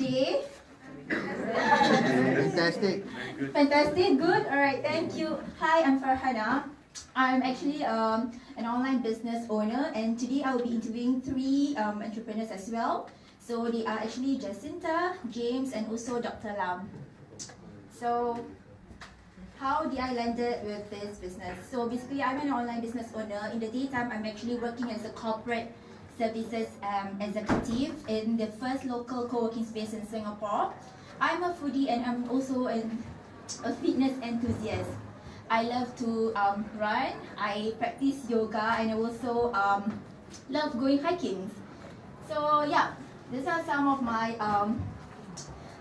today? Fantastic. Fantastic, good. Alright, thank you. Hi, I'm Farhana. I'm actually an online business owner, and today I'll be interviewing three entrepreneurs as well. So they are actually Jacinta, James, and also Dr. Lam. So how did I landed with this business? So basically, I'm an online business owner. In the daytime, I'm actually working as a corporate services executive in the first local co-working space in Singapore. I'm a foodie and I'm also a fitness enthusiast. I love to run, I practice yoga, and I also love going hiking. So yeah, these are some of my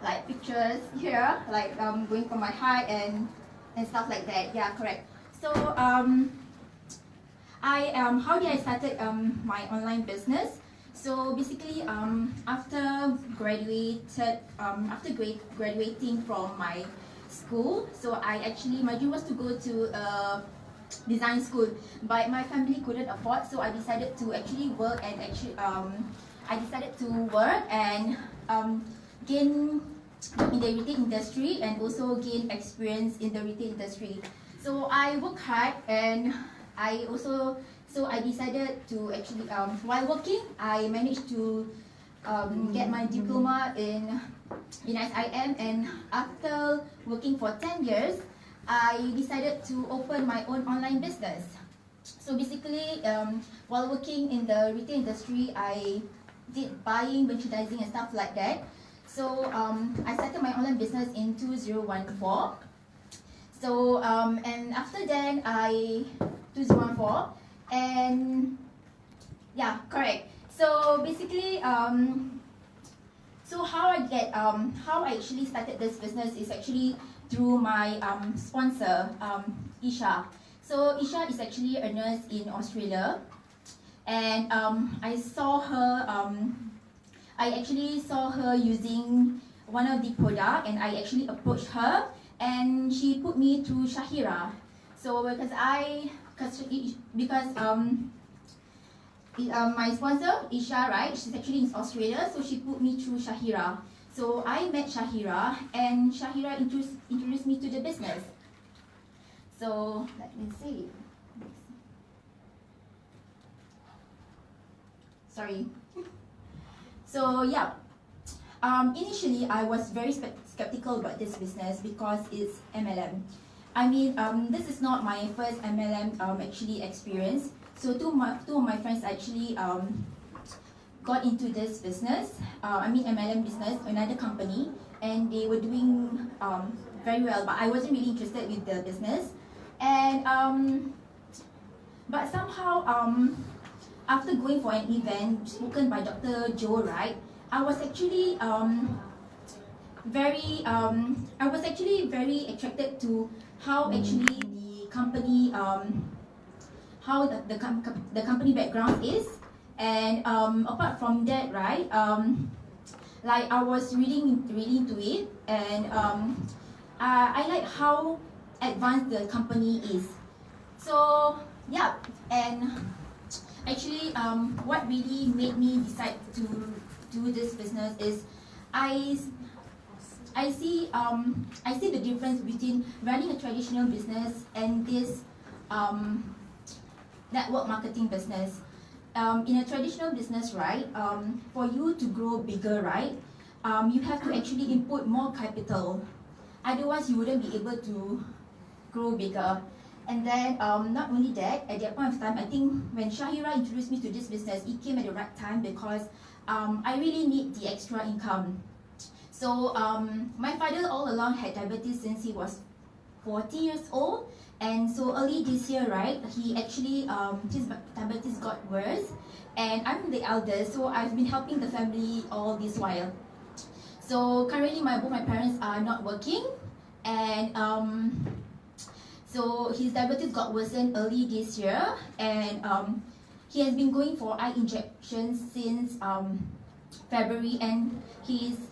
like pictures here, like going for my hike and stuff like that. Yeah, correct. So how did I started my online business? So basically, after graduating from my school, so my dream was to go to a design school, but my family couldn't afford, so I decided to actually work and gain in the retail industry and also gain experience in the retail industry. So I worked hard and I decided to actually, while working, I managed to get my diploma in SIM, and after working for 10 years, I decided to open my own online business. So basically, while working in the retail industry, I did buying, merchandising and stuff like that. So I started my online business in 2014. So and after that, 2014, and yeah, correct. So basically, so how I actually started this business is actually through my sponsor, Isha. So Isha is actually a nurse in Australia, and I actually saw her using one of the product, and I actually approached her, and she put me through Shahira. So my sponsor Isha, right? She's actually in Australia, so she put me through Shahira. So I met Shahira, and Shahira introduced me to the business. So let me see. Sorry. So yeah, initially I was very skeptical about this business because it's MLM. I mean, this is not my first MLM actually experience. So two of my friends actually got into this business. MLM business, another company, and they were doing very well. But I wasn't really interested with the business, and but somehow after going for an event spoken by Dr. Joe, right, I was actually very attracted to how actually the company how the company background is, and apart from that, right, like I was reading to it, and I like how advanced the company is. So yeah, and actually what really made me decide to do this business is I see the difference between running a traditional business and this network marketing business. In a traditional business, right, for you to grow bigger, right, you have to actually input more capital. Otherwise, you wouldn't be able to grow bigger. And then not only that, at that point of time, I think when Shahira introduced me to this business, it came at the right time because I really need the extra income. So my father all along had diabetes since he was 40 years old, and so early this year, right, he actually his diabetes got worse, and I'm the eldest, so I've been helping the family all this while. So currently both my parents are not working, and so his diabetes got worsened early this year, and he has been going for eye injections since February, and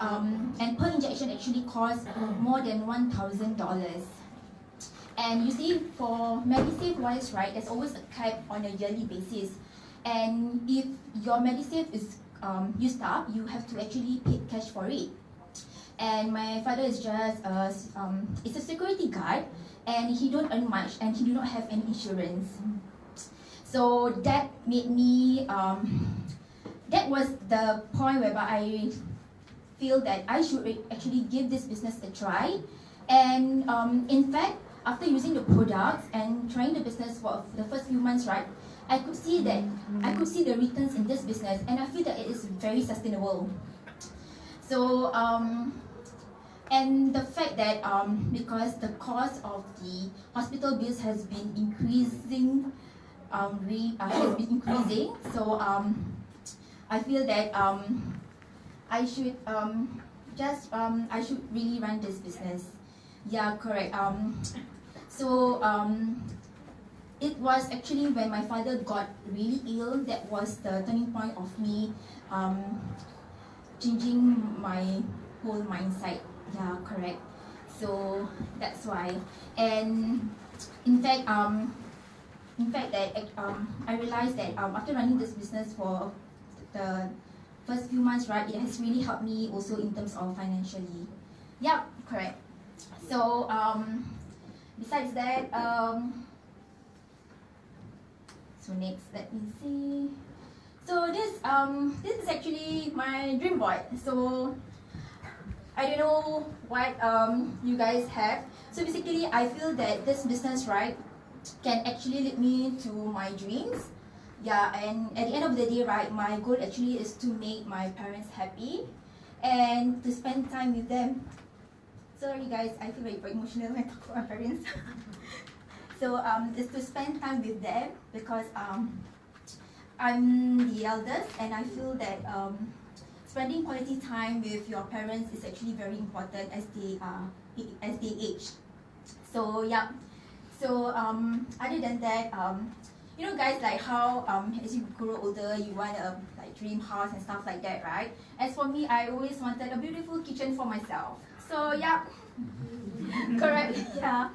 and per injection actually costs more than $1,000. And you see, for Medisave wise, right, there's always a cap on a yearly basis, and if your Medisave is used up, you have to actually pay cash for it. and my father is just it's a security guard, and he don't earn much, and he do not have any insurance. So that made me that was the point whereby I feel that I should actually give this business a try. And in fact, after using the products and trying the business for the first few months, right, I could see the returns in this business, and I feel that it is very sustainable. So and the fact that because the cost of the hospital bills has been increasing, so I feel that I should I should really run this business. Yeah, correct. It was actually when my father got really ill that was the turning point of me changing my whole mindset. Yeah, correct. So that's why. And in fact that I realized that after running this business for the first few months, right, it has really helped me also in terms of financially. Yeah, correct. So besides that, so next, let me see. So this is actually my dream board. So I don't know what you guys have. So basically, I feel that this business, right, can actually lead me to my dreams. Yeah, and at the end of the day, right, my goal actually is to make my parents happy and to spend time with them. Sorry guys, I feel very emotional when I talk about my parents. So is to spend time with them because I'm the eldest, and I feel that spending quality time with your parents is actually very important as they age. So yeah. So other than that, you know guys, like how as you grow older you want a like dream house and stuff like that, right? As for me, I always wanted a beautiful kitchen for myself. So yeah. Correct. Yeah.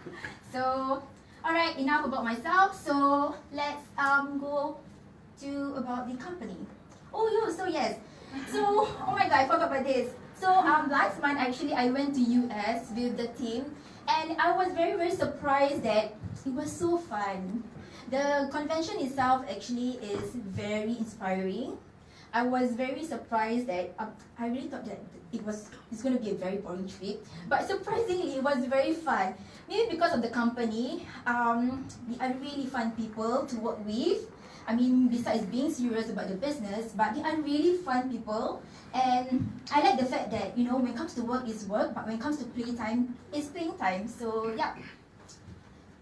So alright, enough about myself. So let's go to about the company. So yes. So oh my god, I forgot about this. So last month actually I went to US with the team, and I was very surprised that it was so fun. The convention itself actually is very inspiring. I was very surprised that I really thought that it's going to be a very boring trip, but surprisingly it was very fun. Maybe because of the company, they are really fun people to work with. I mean, besides being serious about the business, but they are really fun people. And I like the fact that, you know, when it comes to work, it's work, but when it comes to playtime, it's playing time. So yeah.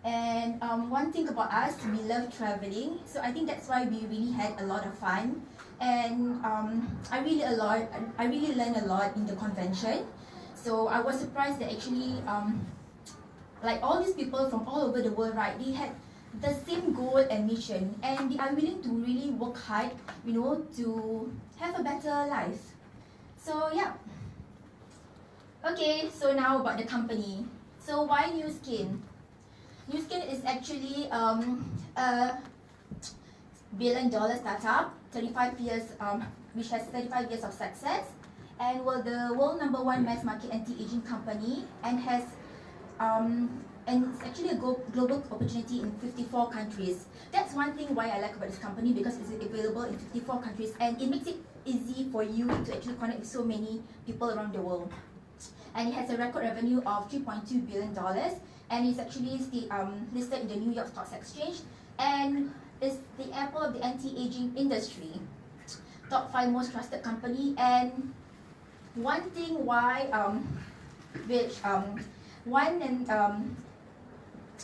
And one thing about us, we love traveling. So I think that's why we really had a lot of fun. And I really learned a lot in the convention. So I was surprised that actually, like all these people from all over the world, right? They had the same goal and mission, and they are willing to really work hard, you know, to have a better life. So yeah. Okay, so now about the company. So why New Skin? New Skin is actually a billion-dollar startup, 35 years, which has 35 years of success, and we're the world #1 mass market anti-aging company, and has and it's actually a global opportunity in 54 countries. That's one thing why I like about this company, because it's available in 54 countries, and it makes it easy for you to actually connect with so many people around the world. And it has a record revenue of $3.2 billion, and it's actually listed in the New York Stock Exchange, and is the Apple of the anti-aging industry. Top 5 most trusted company. And one thing why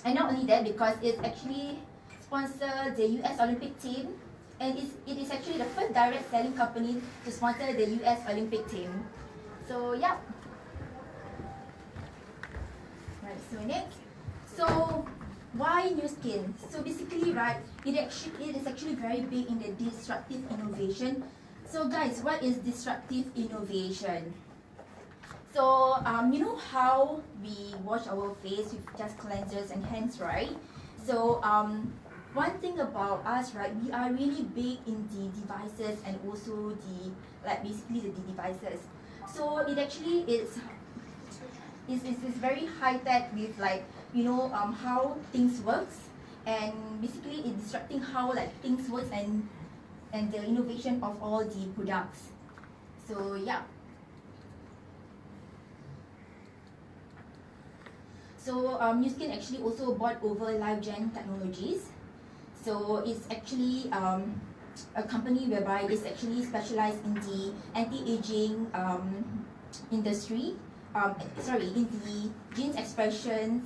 and not only that, because it actually sponsors the US Olympic team, and it is actually the first direct selling company to sponsor the US Olympic team. So yeah. Right, so next. So why New Skin? So basically, right, it is actually very big in the disruptive innovation. So guys, what is disruptive innovation? So you know how we wash our face with just cleansers and hands, right? So one thing about us, right, we are really big in the devices, and also basically the devices. So it actually is it's very high tech with like, you know, how things works, and basically it's disrupting how like things works and the innovation of all the products. So yeah. So Newskin actually also bought over LiveGen Technologies. So it's actually a company whereby it's actually specialized in the anti-aging industry, in the genes expression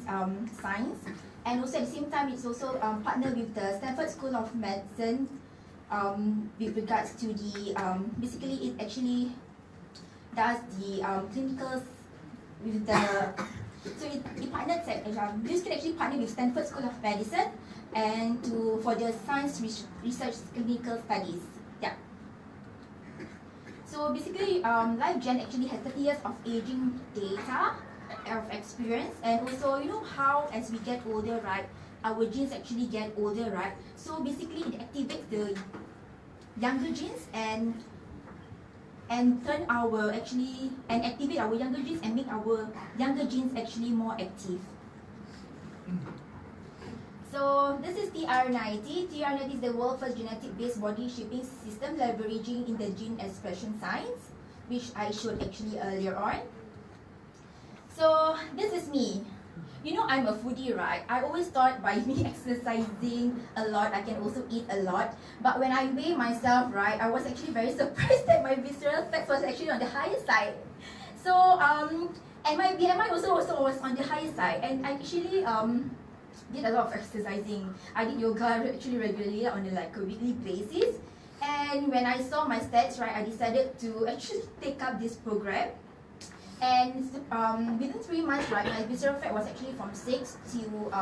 science, and also at the same time it's also partnered with the Stanford School of Medicine with regards to the basically it actually does the clinicals with the so it partnered this can actually partner with Stanford School of Medicine and for the science research clinical studies. Yeah. So basically, LiveGen actually has 30 years of aging data of experience, and also you know how as we get older, right, our genes actually get older, right? So basically, it activates the younger genes and turn our activate our younger genes and make our younger genes actually more active. So this is TR90. TR90 is the world's first genetic-based body shaping system leveraging in the gene expression science, which I showed actually earlier on. So this is me. You know I'm a foodie, right? I always thought by me exercising a lot, I can also eat a lot. But when I weigh myself, right, I was actually very surprised that my visceral fat was actually on the higher side. So and my BMI also was on the higher side, and I actually did a lot of exercising. I did yoga actually regularly on a weekly basis. And when I saw my stats, right, I decided to actually take up this program. And within 3 months, right, my visceral fat was actually from 6 to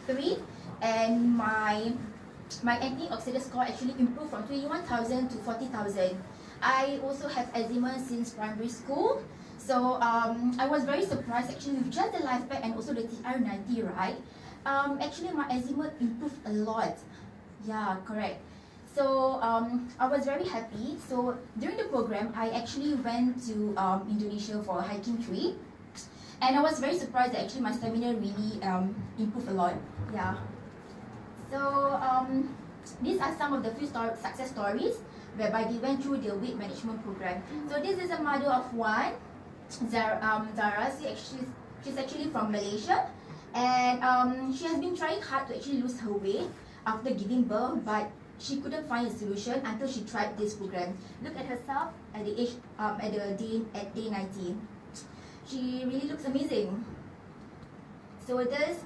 3, and my antioxidant score actually improved from 21,000 to 40,000. I also have eczema since primary school, so I was very surprised actually with just the life pack and also the TR90, right? Actually my eczema improved a lot. Yeah, correct. So I was very happy. So during the program, I actually went to Indonesia for a hiking trip, and I was very surprised that actually my stamina really improved a lot. Yeah. So these are some of the few success stories whereby they went through the weight management program. So this is a mother of one, Zara. She's actually from Malaysia, and she has been trying hard to actually lose her weight after giving birth, but she couldn't find a solution until she tried this program. Look at herself at the age at day 19. She really looks amazing. So this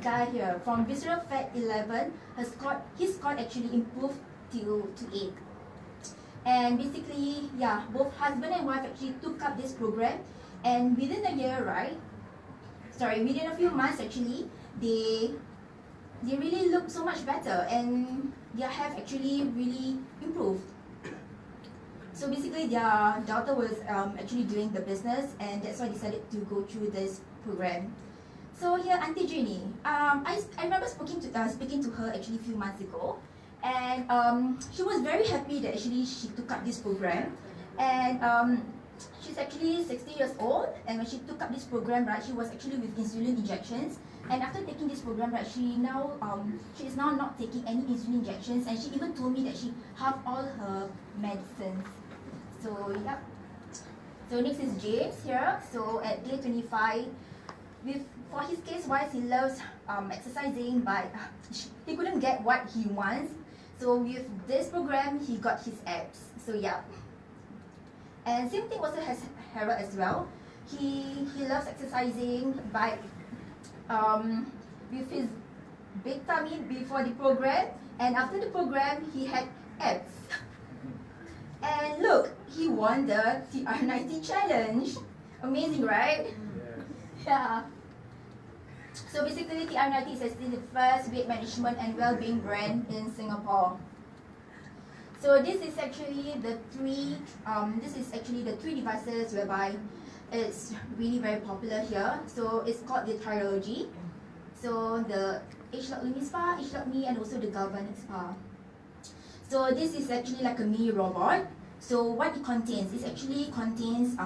guy here from visceral fat 11, his score actually improved to 8. And basically, yeah, both husband and wife actually took up this program, and within a year, within a few months actually, they really look so much better, and their health actually really improved. So basically their daughter was actually doing the business, and that's why I decided to go through this program. So here, Auntie Jenny, I remember speaking to her actually a few months ago, and she was very happy that actually she took up this program, and she's actually 60 years old, and when she took up this program, right, she was actually with insulin injections. And after taking this program, right, she is now not taking any insulin injections, and she even told me that she halved all her medicines. So yep. So next is James here. So at day 25, for his case wise, he loves exercising, but he couldn't get what he wants. So with this program, he got his abs. So yeah. And same thing also has Harold as well. He loves exercising, but with his big tummy before the program, and after the program he had abs. And look, he won the TR90 challenge. Amazing, right? Yeah. So basically TR90 is actually the first weight management and well-being brand in Singapore. So this is actually the three devices whereby it's really very popular here. So it's called the Trilogy. So the H-Lock Mini Spa, H-Lock Me, and also the Galvanic Spa. So this is actually like a mini robot. So what it contains, it actually contains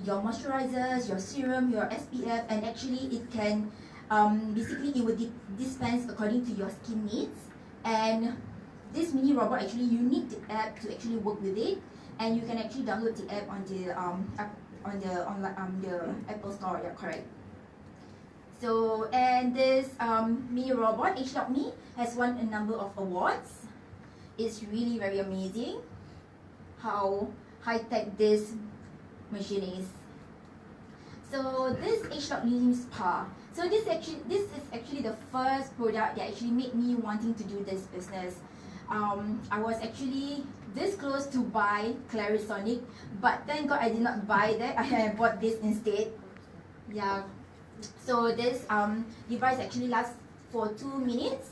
your moisturizers, your serum, your SPF, and actually it can basically it will dispense according to your skin needs. And this mini robot, actually you need the app to actually work with it, and you can actually download the app on the Apple Store. Yeah, correct. So, and this mini robot H.Me has won a number of awards. It's really very amazing how high-tech this machine is. So this H.Me Spa. So this is actually the first product that actually made me wanting to do this business. I was actually this close to buy Clarisonic, but thank God I did not buy that. I bought this instead. Yeah. So this device actually lasts for 2 minutes,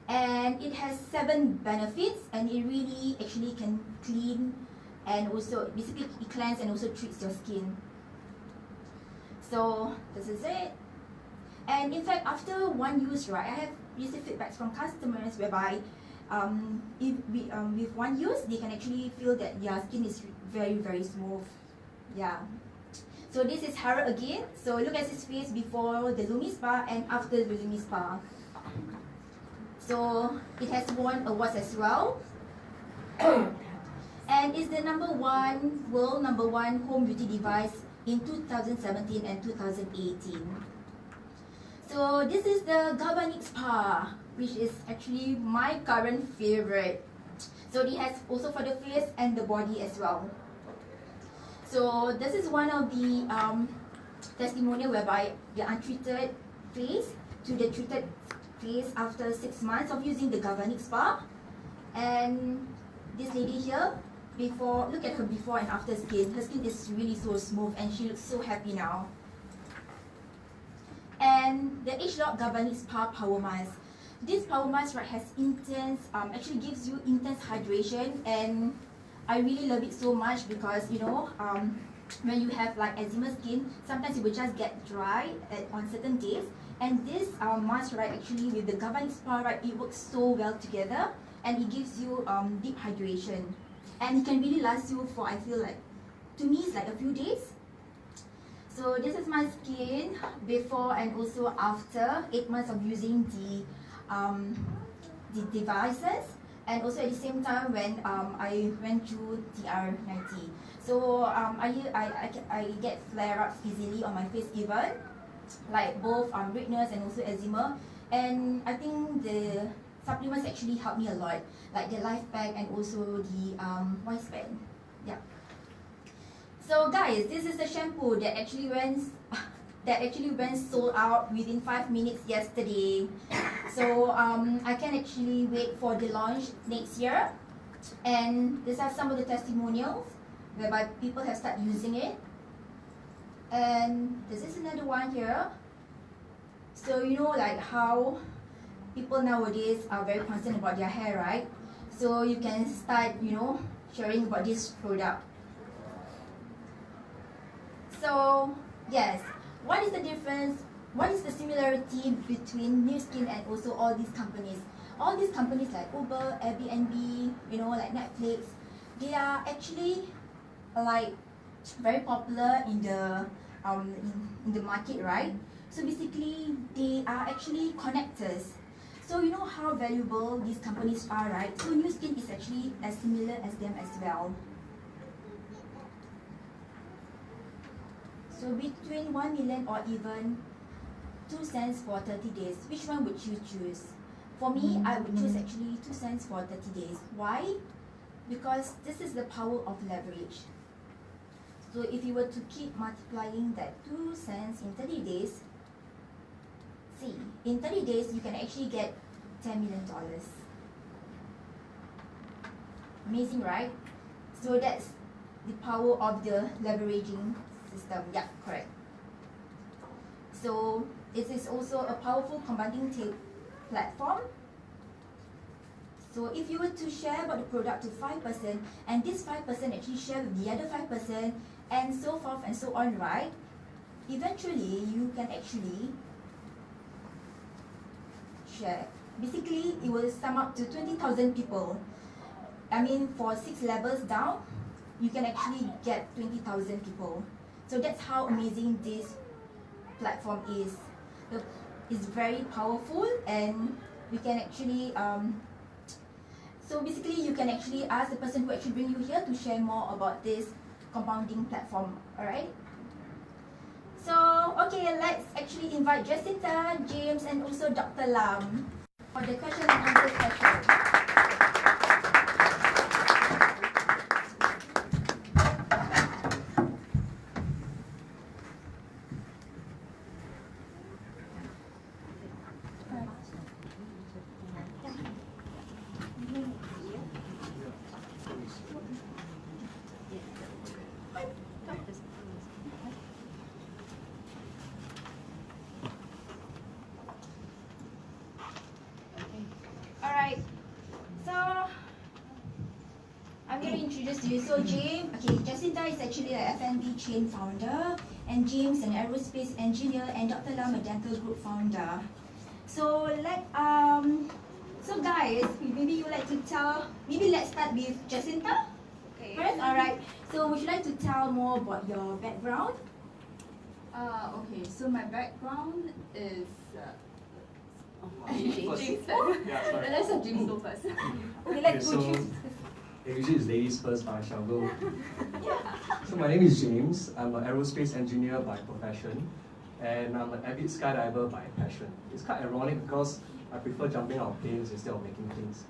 and it has 7 benefits, and it really actually can clean and also basically it cleanses and also treats your skin. So this is it. And in fact, after one use, right, I have received feedbacks from customers whereby with one use, they can actually feel that their skin is very, very smooth. Yeah. So this is Harold again. So look at his face before the Lumi Spa and after the Lumi Spa. So it has won awards as well. And it's the world number one home beauty device in 2017 and 2018. So this is the Galvanic Spa, which is actually my current favorite. So it has also for the face and the body as well. So this is one of the testimonial whereby the untreated face to the treated face after 6 months of using the Galvanic Spa. And this lady here, look at her before and after skin. Her skin is really so smooth and she looks so happy now. And the H.Log Galvanic Spa Power Mask. This power mask, right, has actually gives you intense hydration, and I really love it so much because, you know, when you have like eczema skin, sometimes it will just get dry on certain days. And this mask, right, actually with the Galvanic Spa, right, it works so well together, and it gives you deep hydration. And it can really last you for, I feel like, to me, it's like a few days. So this is my skin before and also after 8 months of using the devices, and also at the same time when I went through TR90. So I get flare-ups easily on my face, even like both redness and also eczema. And I think the supplements actually helped me a lot, like the Life Pack and also the Voice Band. Yeah. So guys, this is the shampoo that actually went sold out within 5 minutes yesterday. So I can actually wait for the launch next year. And these are some of the testimonials whereby people have started using it. And this is another one here. So you know, like how people nowadays are very concerned about their hair, right? So you can start, you know, sharing about this product. So yes, what is the difference? What is the similarity between Nu Skin and also all these companies? All these companies like Uber, Airbnb, you know, like Netflix, they are actually like very popular in the market, right? So basically, they are actually connectors. So you know how valuable these companies are, right? So Nu Skin is actually as similar as them as well. So between 1 million or even 2 cents for 30 days, which one would you choose? For me, I would choose actually 2 cents for 30 days. Why? Because this is the power of leverage. So if you were to keep multiplying that 2 cents in 30 days, see, in 30 days you can actually get $10 million. Amazing, right? So that's the power of the leveraging system. Yeah, correct. So it is also a powerful compounding platform. So if you were to share about the product to 5%, and this 5% actually share with the other 5%, and so forth and so on, right? Eventually, you can actually share. Basically, it will sum up to 20,000 people. I mean, for 6 levels down, you can actually get 20,000 people. So that's how amazing this platform is. It's very powerful, and we can actually so basically you can actually ask the person who actually bring you here to share more about this compounding platform. Alright? So okay, let's actually invite Jacinta, James, and also Dr. Lam for the question and answer session. Alright, so I'm going to introduce you. So James, okay, Jacinta is actually an F&B chain founder, and James an aerospace engineer, and Dr. Lam a dental group founder. So so guys, maybe you would like to tell, maybe let's start with Jacinta. Okay. First, alright. So would you like to tell more about your background? Okay, so my background is James James. Yeah, sorry. Let's have James go first. Okay, let's Okay, go so James. usually it's ladies first, but I shall go. So my name is James. I'm an aerospace engineer by profession, and I'm an avid skydiver by passion. It's quite ironic because I prefer jumping out of planes instead of making planes.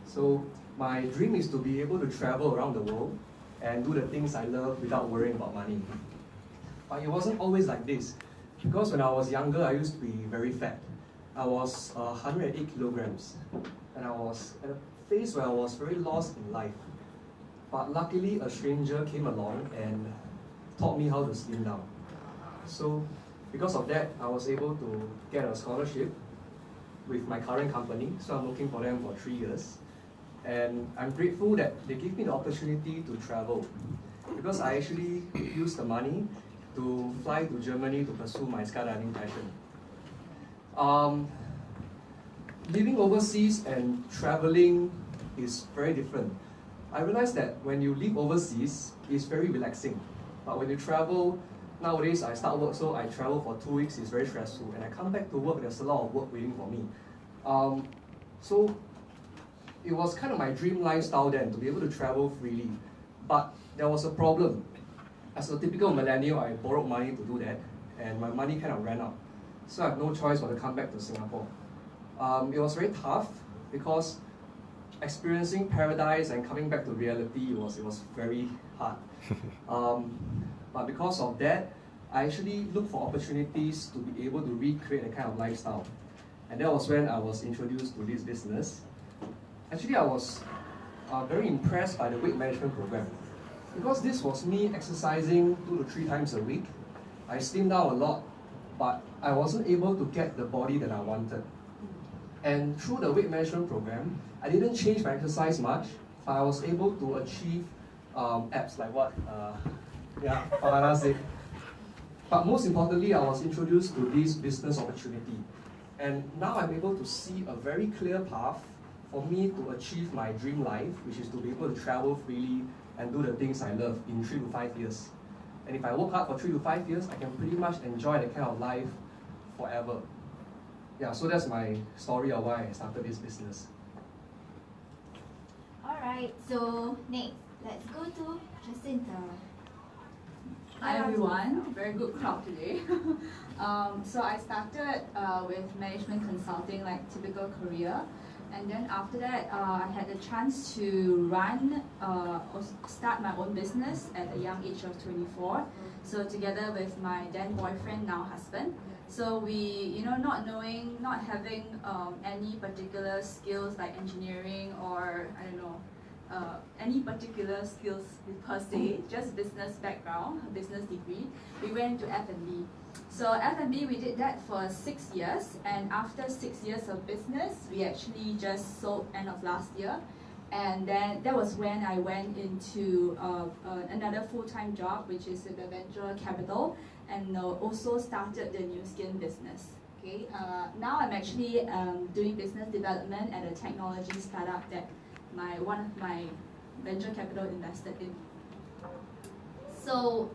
So my dream is to be able to travel around the world and do the things I love without worrying about money. But it wasn't always like this, because when I was younger, I used to be very fat. I was 108 kilograms, and I was at a phase where I was very lost in life. But luckily, a stranger came along and taught me how to slim down. So because of that, I was able to get a scholarship with my current company, so I'm working for them for 3 years. And I'm grateful that they give me the opportunity to travel, because I actually used the money to fly to Germany to pursue my skydiving passion. Living overseas and traveling is very different. I realized that when you live overseas, it's very relaxing. But when you travel, nowadays I start work, so I travel for 2 weeks, it's very stressful. And I come back to work, there's a lot of work waiting for me. So it was kind of my dream lifestyle then, to be able to travel freely. But there was a problem. As a typical millennial, I borrowed money to do that, and my money kind of ran out. So I had no choice but to come back to Singapore. It was very tough because experiencing paradise and coming back to reality, it was very hard. But because of that, I actually looked for opportunities to be able to recreate a kind of lifestyle. And that was when I was introduced to this business. Actually, I was very impressed by the weight management program, because this was me exercising 2 to 3 times a week. I slimmed down a lot, but I wasn't able to get the body that I wanted. And through the weight management program, I didn't change my exercise much, but I was able to achieve abs like what Farhana said. But most importantly, I was introduced to this business opportunity. And now I'm able to see a very clear path for me to achieve my dream life, which is to be able to travel freely and do the things I love in 3 to 5 years. And if I work hard for 3 to 5 years, I can pretty much enjoy that kind of life forever. Yeah, so that's my story of why I started this business. Alright, so next, let's go to Jacinta. Hi everyone, very good crowd today. So I started with management consulting, like typical career. And then after that, I had the chance to start my own business at a young age of 24. So together with my then boyfriend, now husband. So we, not having any particular skills like engineering or, I don't know, any particular skills per se, just business background, business degree, we went into F&B. So F&B, we did that for 6 years, and after 6 years of business, we actually just sold end of last year. And then that was when I went into another full-time job, which is in the venture capital, and also started the new skin business. Okay, now I'm actually doing business development at a technology startup that one of my venture capital invested in. So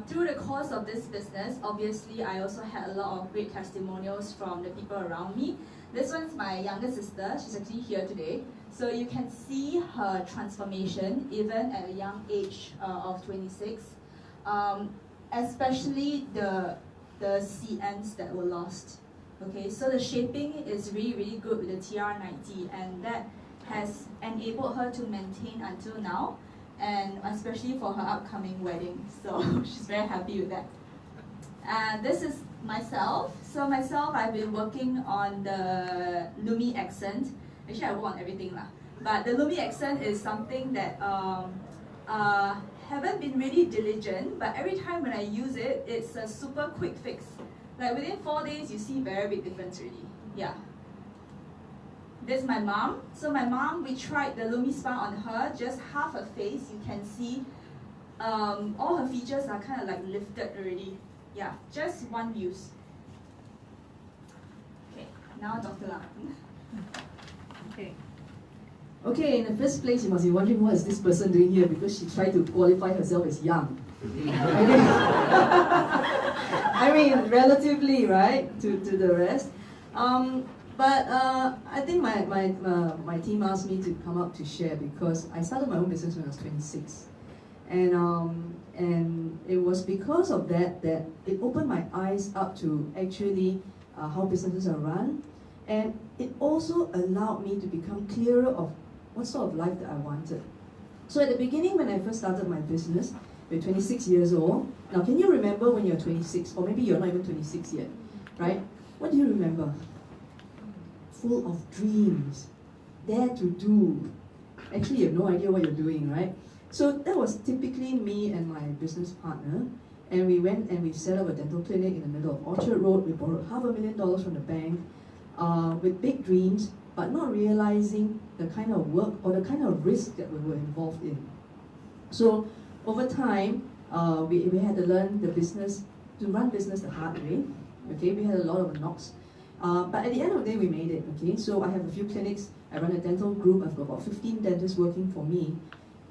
through the course of this business, obviously I also had a lot of great testimonials from the people around me. This one's my younger sister, she's actually here today. So you can see her transformation even at a young age of 26, especially the CMs that were lost. Okay, so the shaping is really, really good with the TR90, and that has enabled her to maintain until now, and especially for her upcoming wedding. So she's very happy with that. And this is myself. So myself, I've been working on the Lumi accent. Actually, I work on everything lah. But the Lumi accent is something that haven't been really diligent, but every time when I use it, it's a super quick fix. Like within 4 days, you see very big difference already. Yeah. This is my mom. So my mom, we tried the Lumi Spa on her, just half her face. You can see all her features are kind of like lifted already. Yeah, just one use. Okay, now Dr. Lam. Okay, in the first place, you must be wondering what is this person doing here, because she tried to qualify herself as young. I mean, relatively, right, to the rest. But I think my team asked me to come up to share because I started my own business when I was 26. And it was because of that it opened my eyes up to actually how businesses are run. And it also allowed me to become clearer of what sort of life that I wanted. So at the beginning, when I first started my business, you're 26 years old. Now, can you remember when you're 26, or maybe you're not even 26 yet, right? What do you remember? Full of dreams, dare to do. Actually, you have no idea what you're doing, right? So that was typically me and my business partner, and we went and we set up a dental clinic in the middle of Orchard Road. We borrowed $500,000 from the bank with big dreams, but not realizing the kind of work or the kind of risk that we were involved in. So over time, we had to learn the business, to run business the hard way. Okay, we had a lot of knocks. But at the end of the day, we made it. Okay, so I have a few clinics. I run a dental group. I've got about 15 dentists working for me.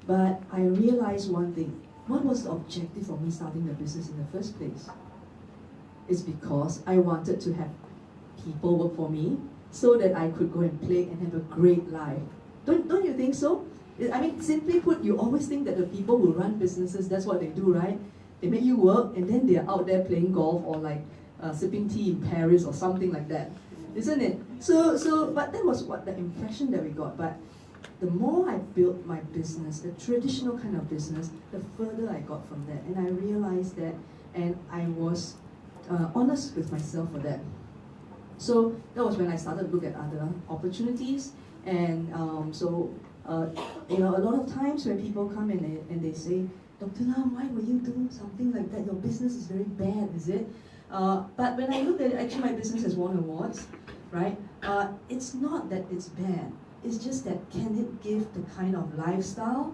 But I realized one thing. What was the objective of me starting the business in the first place? It's because I wanted to have people work for me so that I could go and play and have a great life. Don't you think so? I mean, simply put, you always think that the people who run businesses, that's what they do, right? They make you work and then they're out there playing golf or like sipping tea in Paris or something like that, isn't it? But that was what the impression that we got. But the more I built my business, the traditional kind of business, the further I got from that. And I realized that, and I was honest with myself for that. So that was when I started to look at other opportunities. And you know, a lot of times when people come in and they say, Dr. Lam, why will you do something like that? Your business is very bad, is it? But when I looked at it, actually my business has won awards, right? It's not that it's bad. It's just that can it give the kind of lifestyle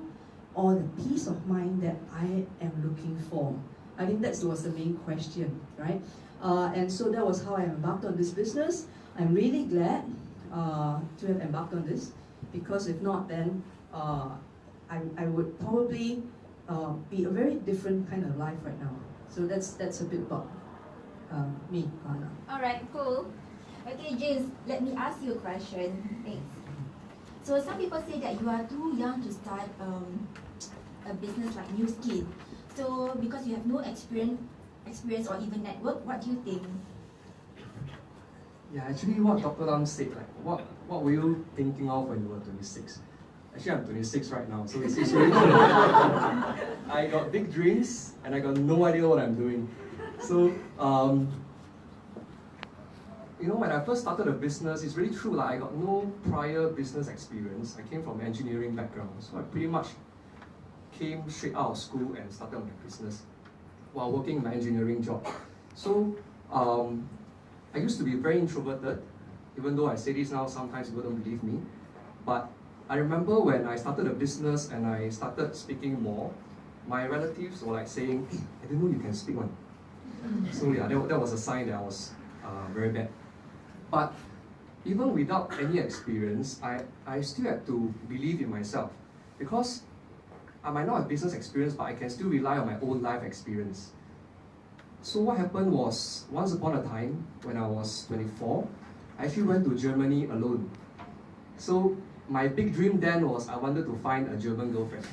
or the peace of mind that I am looking for? I think that was the main question, right? And so that was how I embarked on this business. I'm really glad to have embarked on this, because if not, then I would probably be a very different kind of life right now. So that's a bit about me, Anna. Alright, cool. Okay, James, let me ask you a question. Thanks. So some people say that you are too young to start a business like New Skin. So because you have no experience or even network, what do you think? Yeah, actually what Dr. Lam said, like what were you thinking of when you were 26? Actually, I'm 26 right now, so it's really cool. I got big dreams and I got no idea what I'm doing. So, you know, when I first started a business, it's really true, like I got no prior business experience. I came from an engineering background, so I pretty much came straight out of school and started my business while working in my engineering job. So, I used to be very introverted. Even though I say this now, sometimes people don't believe me. But I remember when I started a business and I started speaking more, my relatives were like saying, I didn't know you can speak one. So yeah, that was a sign that I was very bad. But even without any experience, I still had to believe in myself. Because I might not have business experience, but I can still rely on my own life experience. So what happened was, once upon a time, when I was 24, I actually went to Germany alone. So my big dream then was I wanted to find a German girlfriend.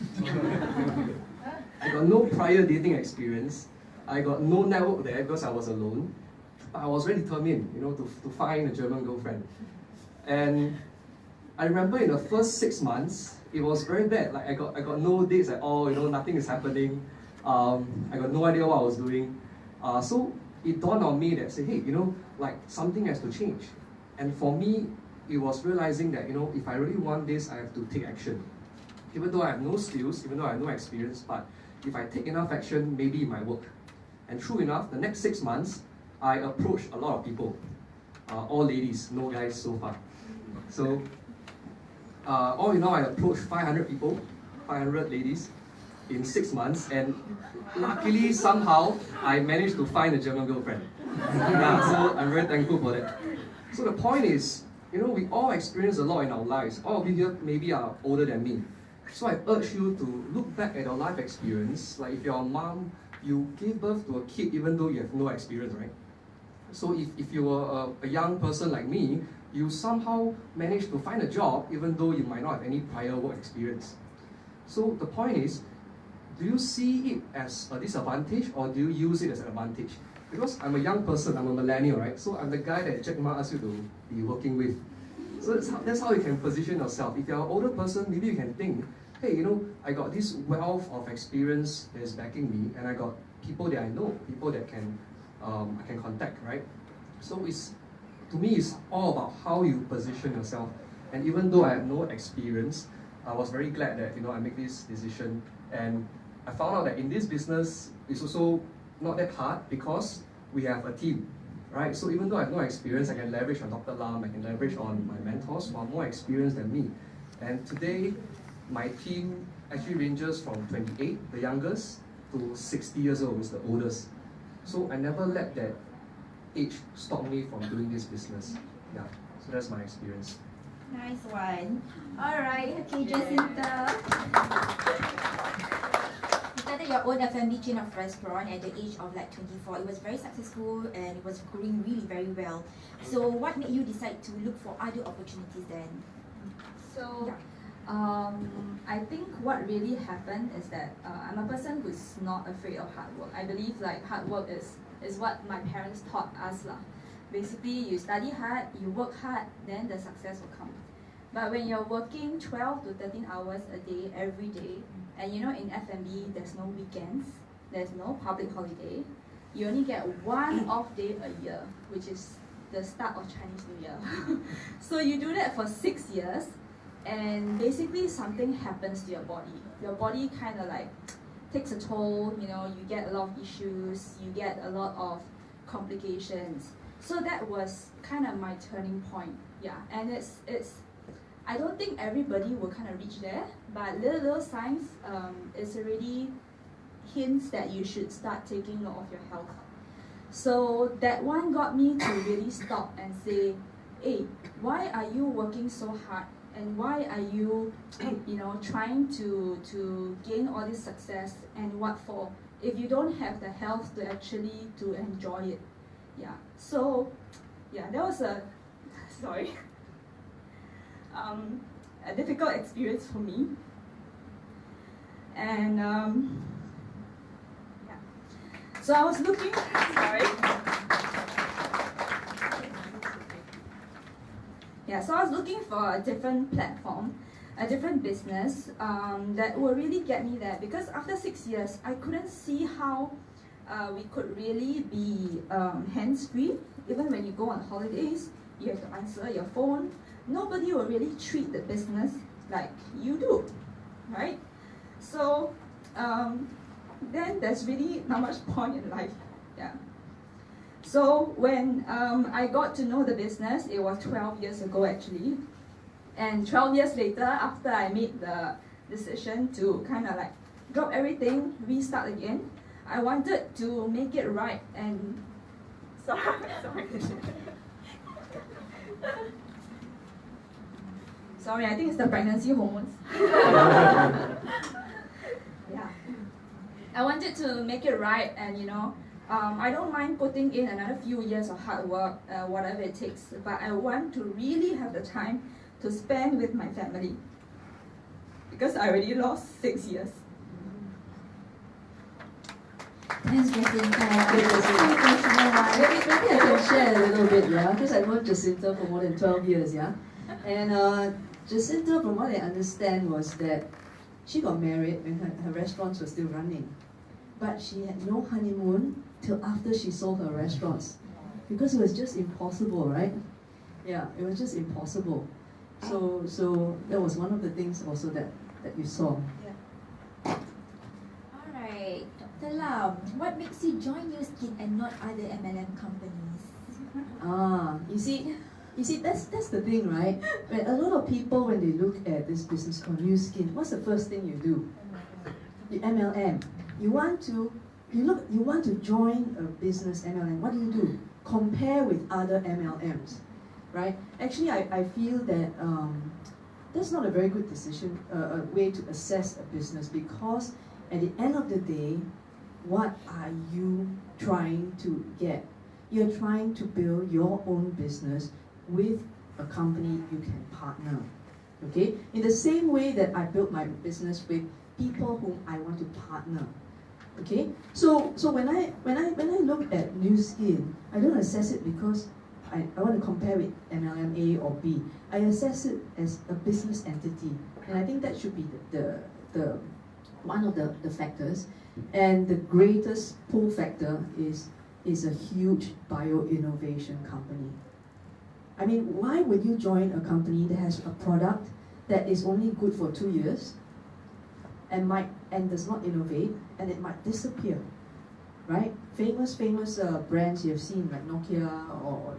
I got no prior dating experience. I got no network there because I was alone. But I was very determined, to find a German girlfriend. And I remember in the first 6 months, it was very bad. Like I got no dates at all. Nothing is happening. I got no idea what I was doing. So it dawned on me that, say, hey, something has to change. And for me, it was realizing that, if I really want this, I have to take action. Even though I have no skills, even though I have no experience, but if I take enough action, maybe it might work. And true enough, the next 6 months, I approached a lot of people. All ladies, no guys so far. So, all in all, I approached 500 people, 500 ladies in 6 months, and luckily, somehow, I managed to find a German girlfriend. Yeah, so I'm very thankful for that. So the point is, we all experience a lot in our lives. All of you here maybe are older than me. So I urge you to look back at your life experience. Like if you're a mom, you gave birth to a kid even though you have no experience, right? So if you were a young person like me, you somehow managed to find a job even though you might not have any prior work experience. So the point is, do you see it as a disadvantage or do you use it as an advantage? Because I'm a young person, I'm a millennial, right? So I'm the guy that Jack Ma asked you to be working with. So that's how you can position yourself. If you're an older person, maybe you can think, hey, I got this wealth of experience that is backing me, and I got people that I know, people that I can contact, right? So to me, it's all about how you position yourself. And even though I had no experience, I was very glad that I made this decision. And I found out that in this business, it's also not that hard because we have a team, right? So even though I have no experience, I can leverage on Dr. Lam, I can leverage on my mentors who are more experienced than me. And today, my team actually ranges from 28, the youngest, to 60 years old, is the oldest. So I never let that age stop me from doing this business. Yeah, so that's my experience. Nice one. Alright, okay, Jacinta. You started your own family chain of restaurant at the age of 24. It was very successful and it was growing really very well. So what made you decide to look for other opportunities then? So, I think what really happened is that I'm a person who's not afraid of hard work. I believe hard work is what my parents taught us lah. Basically, you study hard, you work hard, then the success will come. But when you're working 12 to 13 hours a day, every day, and in F&B, there's no weekends, there's no public holiday, you only get one off day a year, which is the start of Chinese New Year. So you do that for 6 years, and basically something happens to your body. Your body kind of takes a toll, you get a lot of issues, you get a lot of complications. So that was kind of my turning point, yeah. And it's I don't think everybody will kind of reach there, but little signs is already hints that you should start taking note of your health. So that one got me to really stop and say, hey, why are you working so hard? And why are you, trying to gain all this success, and what for? If you don't have the health to actually to enjoy it, yeah. So, yeah, that was a difficult experience for me. And yeah, so I was looking. Yeah, so I was looking for a different platform, a different business that will really get me there. Because after 6 years, I couldn't see how we could really be hands-free. Even when you go on holidays, you have to answer your phone. Nobody will really treat the business like you do, right? So then there's really not much point in life, yeah. So when I got to know the business, it was 12 years ago actually. And 12 years later, after I made the decision to kind of drop everything, restart again, I wanted to make it right. And sorry, I think it's the pregnancy hormones. I wanted to make it right, and I don't mind putting in another few years of hard work, whatever it takes, but I want to really have the time to spend with my family, because I already lost 6 years. Thanks, Jacinta. Maybe I can share a little bit, yeah, because I known Jacinta for more than 12 years, yeah. And Jacinta, from what I understand, was that she got married when her restaurants were still running. But she had no honeymoon till after she sold her restaurants. Because it was just impossible, right? Yeah, it was just impossible. So that was one of the things also that you saw. Alright, Dr. Lam, what makes you join New Skin and not other MLM companies? You see, that's the thing, right? When a lot of people, when they look at this business called New Skin, what's the first thing you do? The MLM. You want to join a business MLM. What do? Compare with other MLMs, right? Actually, I feel that that's not a very good decision, a way to assess a business, because at the end of the day, what are you trying to get? You're trying to build your own business with a company you can partner. Okay? In the same way that I built my business with people whom I want to partner. Okay? So when I look at New Skin, I don't assess it because I want to compare with MLM A or B. I assess it as a business entity. And I think that should be the one of the factors. And the greatest pull factor is a huge bio-innovation company. I mean, why would you join a company that has a product that is only good for 2 years and does not innovate, and it might disappear, right? Famous brands you have seen, like Nokia or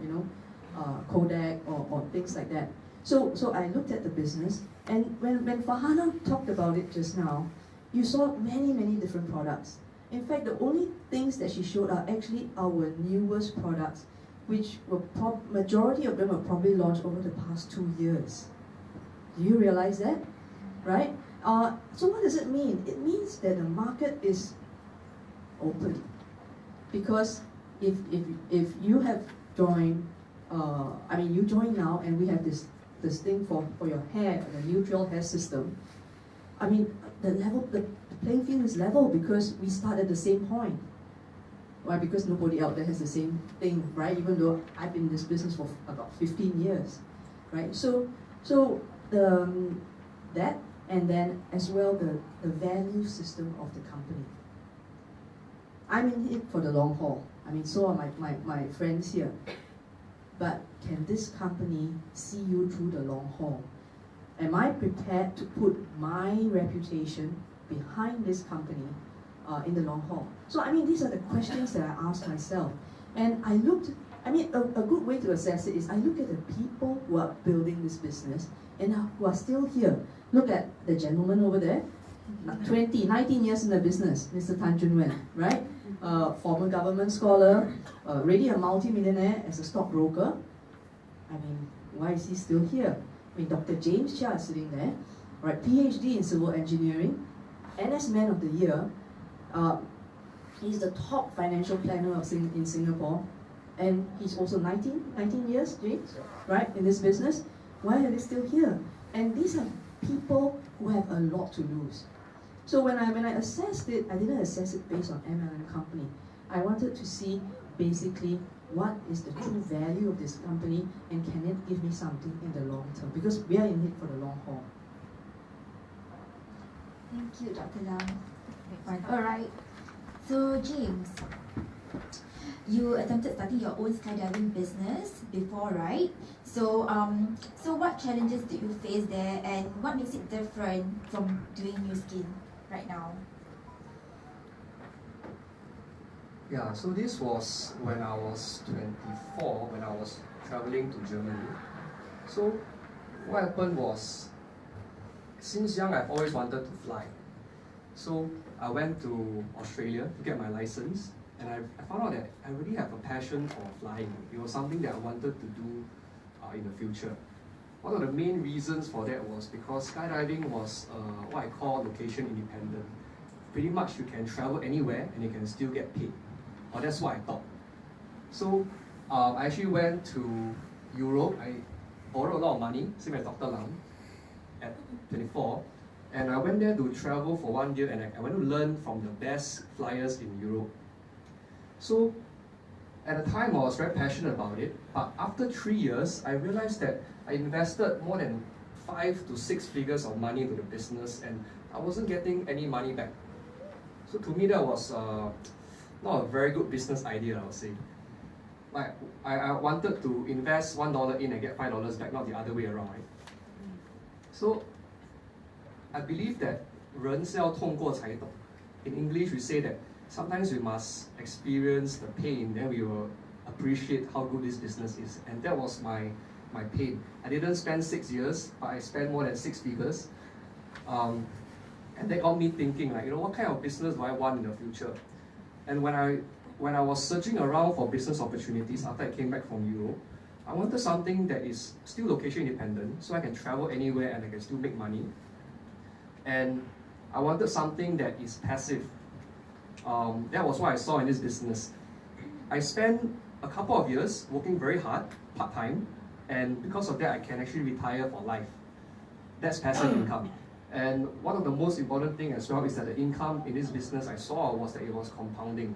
Kodak or things like that. So I looked at the business, and when Farhana talked about it just now, you saw many different products. In fact, the only things that she showed are actually our newest products, which were majority of them were probably launched over the past 2 years. Do you realize that? Right? So what does it mean? It means that the market is open. Because if you have joined, you join now, and we have this thing for your hair, the neutral hair system. I mean, the playing field is level because we start at the same point. Why? Because nobody out there has the same thing, right? Even though I've been in this business for about 15 years, right? So that, and then as well the value system of the company. I'm in it for the long haul. I mean, so are my friends here. But can this company see you through the long haul? Am I prepared to put my reputation behind this company in the long haul? So I mean, these are the questions that I asked myself. And a good way to assess it is I look at the people who are building this business and who are still here. Look at the gentleman over there, 19 years in the business, Mr. Tan Jun Wen, right? Former government scholar, already a multi-millionaire as a stockbroker. I mean, why is he still here? I mean, Dr. James Chia is sitting there, right? PhD in civil engineering, NS Man of the Year. He's the top financial planner in Singapore, and he's also 19 years, James, right, in this business. Why are they still here? And these are people who have a lot to lose. So when I assessed it, I didn't assess it based on MLM company. I wanted to see basically what is the true value of this company, and can it give me something in the long term, because we are in it for the long haul. Thank you, Dr. Lam. Alright, so James, you attempted starting your own skydiving business before, right? So what challenges did you face there, and what makes it different from doing New Skin right now? Yeah, so this was when I was 24, when I was traveling to Germany. So what happened was, since young I've always wanted to fly. So I went to Australia to get my license, and I found out that I really have a passion for flying. It was something that I wanted to do in the future. One of the main reasons for that was because skydiving was what I call location independent. pretty much you can travel anywhere and you can still get paid. Or that's what I thought. So I actually went to Europe. I borrowed a lot of money, same as Dr. Lam, at 24. And I went there to travel for 1 year, and I went to learn from the best flyers in Europe. So at the time I was very passionate about it, but after 3 years, I realized that I invested more than 5 to 6 figures of money into the business, and I wasn't getting any money back. So to me, that was not a very good business idea, I would say. Like, I wanted to invest $1 in and get $5 back, not the other way around, right? So I believe that 人是要痛过才懂. In English, we say that sometimes we must experience the pain, then we will appreciate how good this business is. And that was my pain. I didn't spend 6 years, but I spent more than 6 figures. And that got me thinking, like, what kind of business do I want in the future? And when I was searching around for business opportunities after I came back from Europe, I wanted something that is still location independent, so I can travel anywhere and I can still make money. And I wanted something that is passive. That was what I saw in this business. I spent a couple of years working very hard, part-time, and because of that, I can actually retire for life. That's passive income. And one of the most important things as well is that the income in this business I saw was that it was compounding.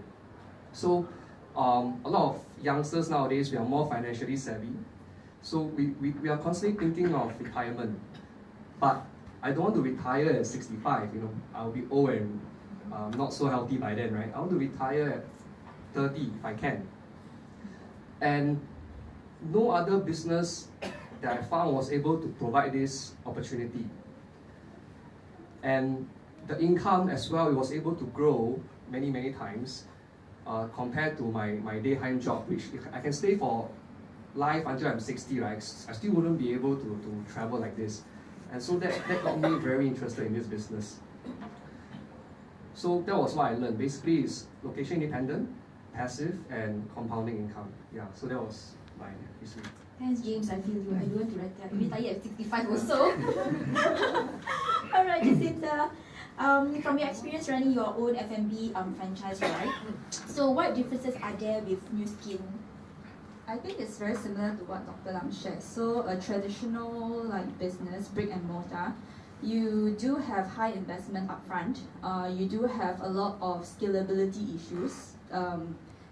So a lot of youngsters nowadays, we are more financially savvy. So we are constantly thinking of retirement. But I don't want to retire at 65, I'll be old and not so healthy by then, right? I want to retire at 30 if I can. And no other business that I found was able to provide this opportunity. And the income as well, it was able to grow many, many times compared to my daytime job, which I can stay for life until I'm 60, right? I still wouldn't be able to travel like this. And so that got me very interested in this business. So that was what I learned. Basically, it's location independent, passive, and compounding income. Yeah, so that was my history. Thanks, James. I feel you. I don't want to retire at 65 also. Alright, Jacinta. From your experience running your own F&B franchise, right? So what differences are there with New Skin? I think it's very similar to what Dr. Lam shared. So a traditional business, brick and mortar, you do have high investment upfront. You do have a lot of scalability issues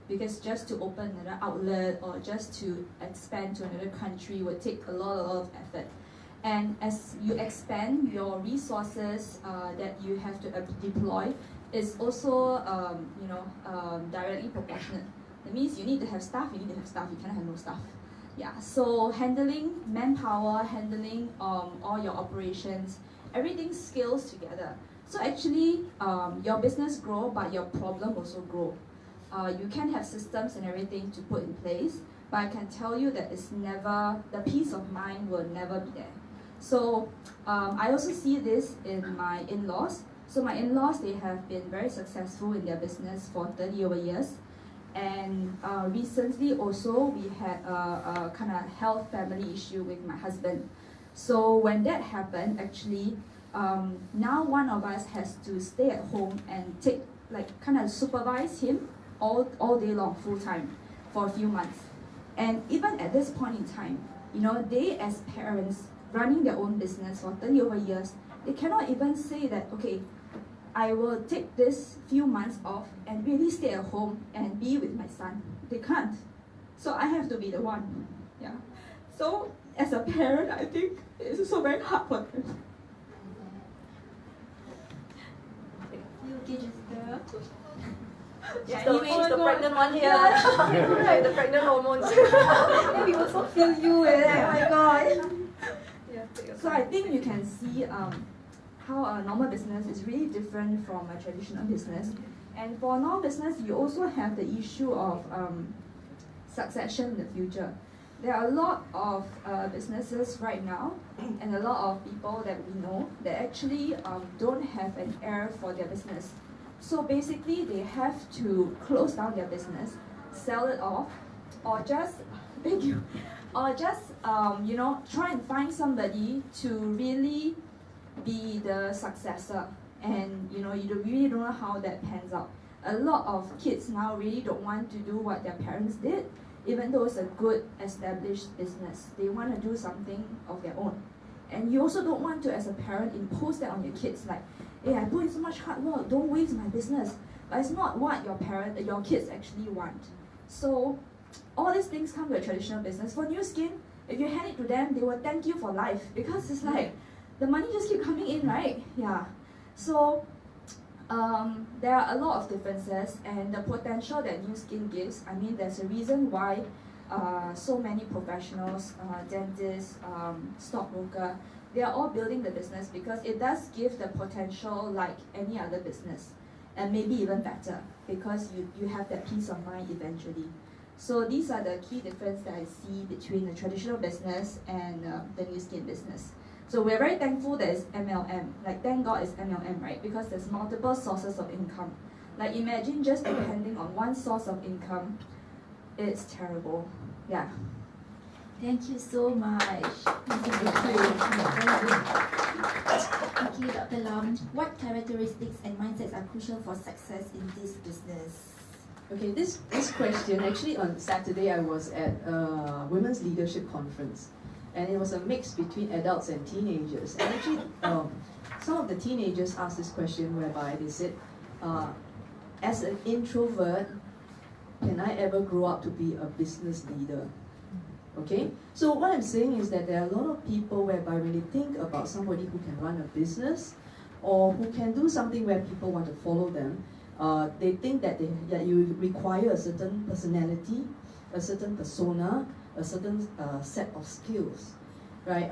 because just to open another outlet or just to expand to another country would take a lot of effort. And as you expand, your resources that you have to deploy is also directly proportionate. That means you need to have staff, you cannot have no staff. Yeah, so handling manpower, handling all your operations, everything scales together. So actually, your business grow, but your problem also grow. You can have systems and everything to put in place, but I can tell you that the peace of mind will never be there. So I also see this in my in-laws. So my in-laws, they have been very successful in their business for 30 over years. And recently also we had a kind of health family issue with my husband. So when that happened, actually, now one of us has to stay at home and kind of supervise him all day long, full time, for a few months. And even at this point in time, they as parents running their own business for 30 over years, they cannot even say that, okay, I will take this few months off and really stay at home and be with my son. They can't. So I have to be the one. Yeah. So as a parent, I think it's also very hard for them. You okay, Jessica? Yeah, she's the pregnant one here. Right, the pregnant hormones. Yeah, we also feel you. Oh my god. So I think you can see how a normal business is really different from a traditional business. And for a normal business, you also have the issue of succession in the future. There are a lot of businesses right now and a lot of people that we know that actually don't have an heir for their business. So basically, they have to close down their business, sell it off, or just try and find somebody to really be the successor. and you really don't know how that pans out. A lot of kids now really don't want to do what their parents did, even though it's a good established business. They want to do something of their own. And you also don't want to, as a parent, impose that on your kids, like, hey, I put in so much hard work, don't waste my business. But it's not what your kids actually want. So all these things come to a traditional business. For New Skin, if you hand it to them, they will thank you for life, because it's like the money just keep coming in, right? Yeah. So there are a lot of differences, and the potential that New Skin gives, I mean, there's a reason why so many professionals, dentists, stockbroker, they are all building the business, because it does give the potential like any other business, and maybe even better, because you have that peace of mind eventually. So these are the key differences that I see between the traditional business and the New Skin business. So we're very thankful that it's MLM. Like, thank God it's MLM, right? Because there's multiple sources of income. Like, imagine just depending on one source of income, it's terrible. Yeah. Thank you so much. Thank you, Dr. Lam. What characteristics and mindsets are crucial for success in this business? Okay, this question, actually on Saturday I was at a women's leadership conference, and it was a mix between adults and teenagers. And actually, some of the teenagers asked this question whereby they said, as an introvert, can I ever grow up to be a business leader? Okay, so what I'm saying is that there are a lot of people whereby when they think about somebody who can run a business or who can do something where people want to follow them, they think that you require a certain personality, a certain persona, a certain set of skills, right?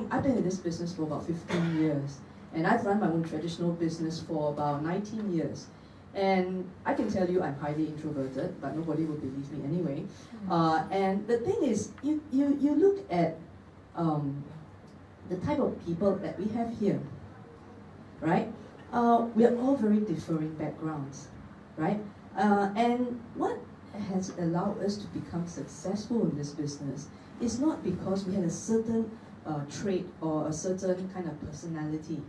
I've been in this business for about 15 years, and I've run my own traditional business for about 19 years. And I can tell you I'm highly introverted, but nobody will believe me anyway. And the thing is, you look at the type of people that we have here, right? We are all very differing backgrounds, right? And what has allowed us to become successful in this business is not because we had a certain trait or a certain kind of personality,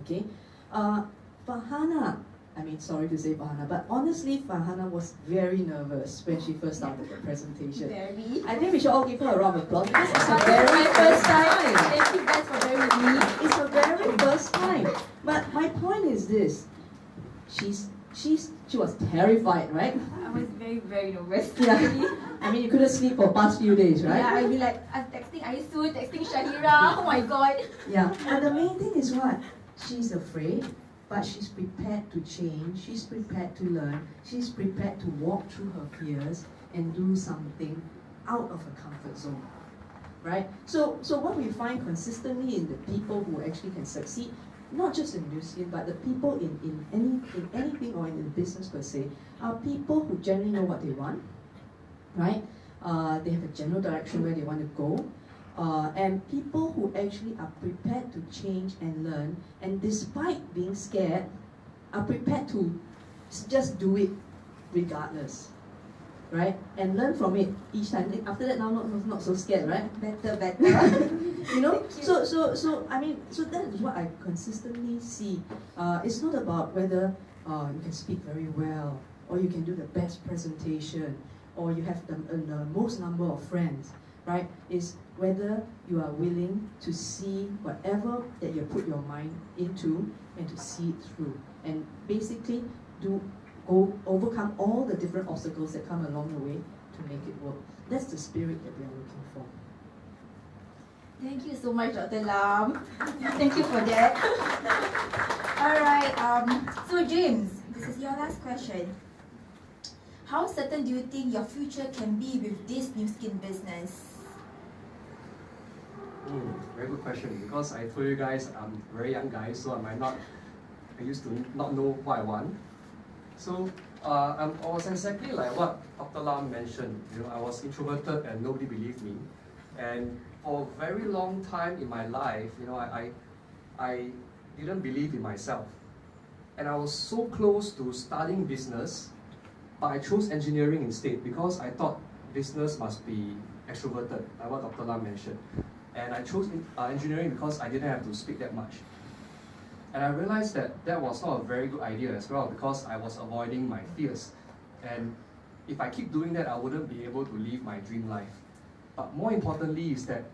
okay? Farhana, I mean, sorry to say Farhana, but honestly, Farhana was very nervous when she first started the presentation. Very. I think we should all give her a round of applause because it's her very first time. Thank you guys for bearing with me. It's her very first time. But my point is this: she was terrified, right? I was very, very nervous. Yeah. I mean, you couldn't sleep for past few days, right? Yeah, I'd be like, I'm texting Aisu, texting Shahira. Oh my god. Yeah. But the main thing is what? She's afraid, but she's prepared to change. She's prepared to learn. She's prepared to walk through her fears and do something out of her comfort zone, right? So what we find consistently in the people who actually can succeed, not just in New Skin, but the people in anything or in business per se, are people who generally know what they want, right? They have a general direction where they want to go. And people who actually are prepared to change and learn, and despite being scared, are prepared to just do it regardless, right? And learn from it each time. After that, now not so scared, right? Better. You know. So I mean, so that is what I consistently see. It's not about whether you can speak very well, or you can do the best presentation, or you have the most number of friends, right? Is whether you are willing to see whatever that you put your mind into and to see it through, and basically overcome all the different obstacles that come along the way to make it work. That's the spirit that we are looking for. Thank you so much, Dr. Lam. Thank you for that. Alright, so James, this is your last question. How certain do you think your future can be with this New Skin business? Very good question, because I told you guys I'm a very young guy, so I used to not know what I want. So I was exactly like what Dr. Lam mentioned. You know, I was introverted and nobody believed me. And for a very long time in my life, you know, I didn't believe in myself. And I was so close to studying business, but I chose engineering instead because I thought business must be extroverted, like what Dr. Lam mentioned. And I chose engineering because I didn't have to speak that much. And I realized that that was not a very good idea as well, because I was avoiding my fears. And if I keep doing that, I wouldn't be able to live my dream life. But more importantly is that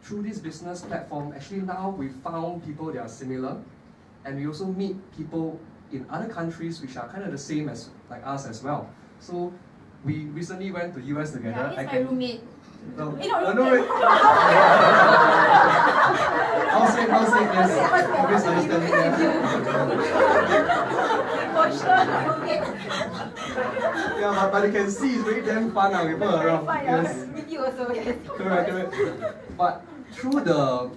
through this business platform, actually now we found people that are similar, and we also meet people in other countries which are kind of the same as like us as well. So we recently went to US together. Yeah, he's my roommate. No, You know, no, wait. I'll say yes. Misunderstanding. For sure. Yeah, but you can see it's very damn fun now with her around. Yes. With you also, yes. Correct. But through the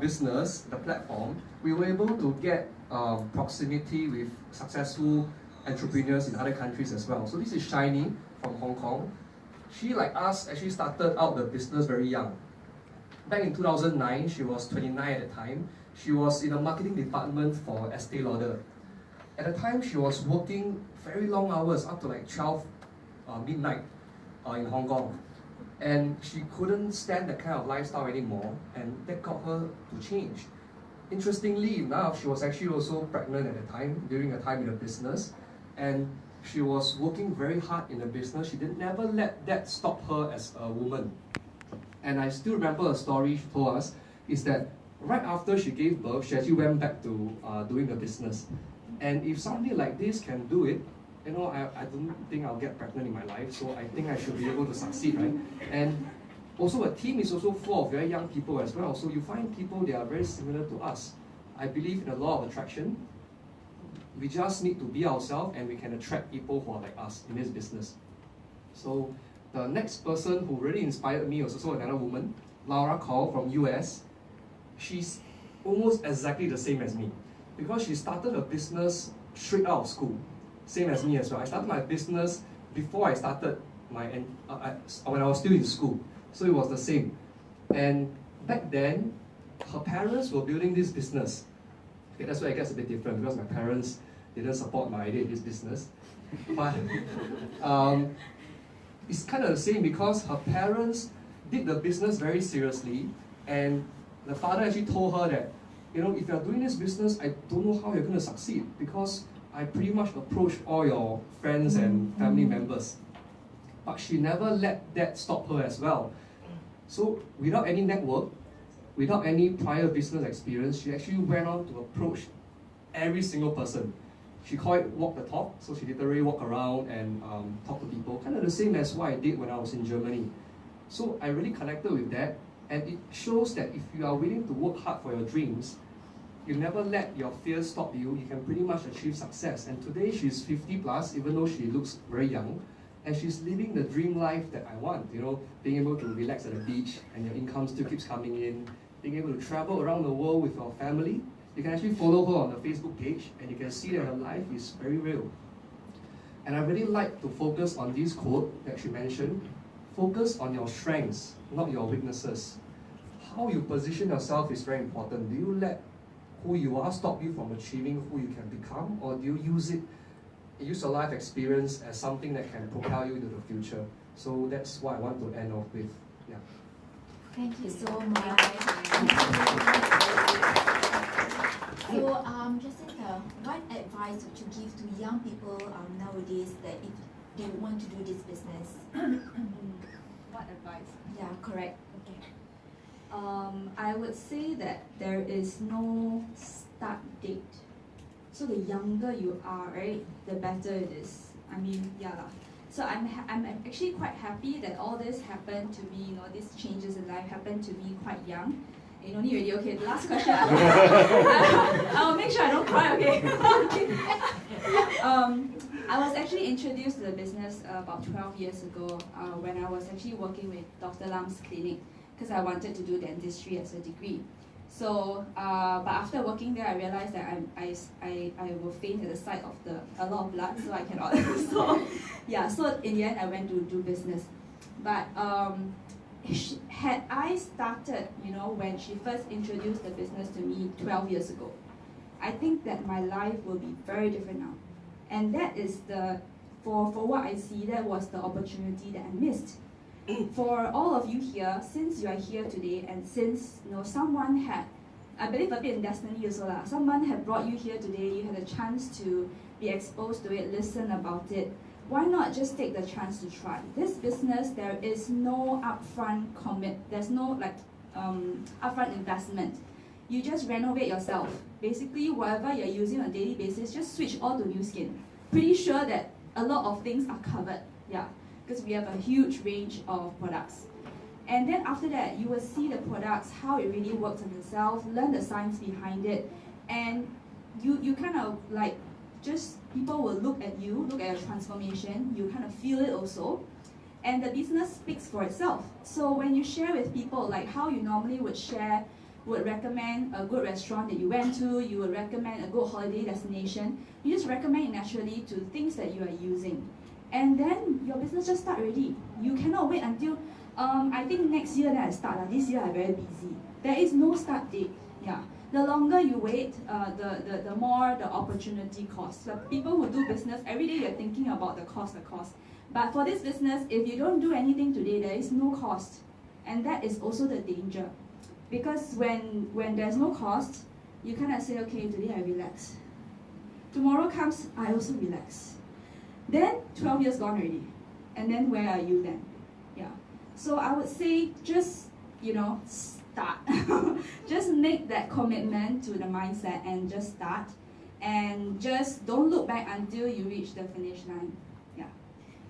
business, the platform, we were able to get proximity with successful entrepreneurs in other countries as well. So this is Shiny from Hong Kong. She, like us, actually started out the business very young. Back in 2009, she was 29 at the time. She was in the marketing department for Estee Lauder. At the time, she was working very long hours, up to like 12 midnight in Hong Kong. And she couldn't stand that kind of lifestyle anymore, and that got her to change. Interestingly enough, she was actually also pregnant at the time, during a time in the business, and she was working very hard in the business. She never let that stop her as a woman. And I still remember a story she told us, is that right after she gave birth, she actually went back to doing the business. And if somebody like this can do it, you know, I don't think I'll get pregnant in my life, so I think I should be able to succeed, right? And also a team is also full of very young people as well, so you find people that are very similar to us. I believe in the law of attraction. We just need to be ourselves, and we can attract people who are like us in this business. So the next person who really inspired me was also another woman, Laura Call from US. She's almost exactly the same as me, because she started a business straight out of school. Same as me as well. I started my business before I started my when I was still in school. So it was the same. And back then, her parents were building this business. Okay, that's where it gets a bit different, because my parents didn't support my idea in this business. But it's kind of the same, because her parents did the business very seriously, and the father actually told her that, you know, if you're doing this business, I don't know how you're going to succeed, because I pretty much approached all your friends and family members. But she never let that stop her as well. So without any network, without any prior business experience, she actually went on to approach every single person. She called it walk the talk, so she literally walk around and talk to people, kind of the same as what I did when I was in Germany. So I really connected with that, and it shows that if you are willing to work hard for your dreams, you never let your fears stop you, you can pretty much achieve success. And today she's 50 plus, even though she looks very young, and she's living the dream life that I want, you know, being able to relax at the beach and your income still keeps coming in, being able to travel around the world with your family. You can actually follow her on the Facebook page, and you can see that her life is very real. And I really like to focus on this quote that she mentioned: focus on your strengths, not your weaknesses. How you position yourself is very important. Do you let who you are stop you from achieving who you can become, or do you use your life experience as something that can propel you into the future? So that's what I want to end off with. Yeah. Thank you so much. So, Jacinta, what advice would you give to young people nowadays that if they want to do this business? What advice? Yeah, correct. Okay. I would say that there is no start date. So the younger you are, right, the better it is. I mean, yeah lah. So I'm actually quite happy that all this happened to me. You know, these changes in life happened to me quite young. You know, already. Okay, the last question. I'll make sure I don't cry. Okay. I was actually introduced to the business about 12 years ago when I was actually working with Dr. Lam's clinic, because I wanted to do dentistry as a degree. So, but after working there, I realized that I will faint at the sight of a lot of blood, so I cannot. So, yeah. So in the end, I went to do business. But had I started, you know, when she first introduced the business to me 12 years ago, I think that my life will be very different now. And that is for what I see, that was the opportunity that I missed. For all of you here, since you are here today, and since, you know, someone had I believe a bit in destiny also lah. Someone had brought you here today, you had a chance to be exposed to it, listen about it. Why not just take the chance to try? This business, there is no upfront there's no upfront investment. You just renovate yourself. Basically, whatever you're using on a daily basis, just switch all to new skin. Pretty sure that a lot of things are covered, yeah, because we have a huge range of products. And then after that, you will see the products, how it really works on yourself, learn the science behind it, and you kind of like, just people will look at you, look at your transformation, you kind of feel it also, and the business speaks for itself. So when you share with people, like how you normally would recommend a good restaurant that you went to, you would recommend a good holiday destination, you just recommend it naturally to things that you are using. And then your business just start already. You cannot wait until, I think next year that I start, this year I'm very busy. There is no start date, yeah. The longer you wait, the more the opportunity cost. So people who do business, every day you're thinking about the cost. But for this business, if you don't do anything today, there is no cost. And that is also the danger. Because when there's no cost, you kind of say, okay, today I relax. Tomorrow comes, I also relax. Then 12 years gone already. And then where are you then? Yeah. So I would say just, start. Just make that commitment to the mindset and just start. And just don't look back until you reach the finish line. Yeah.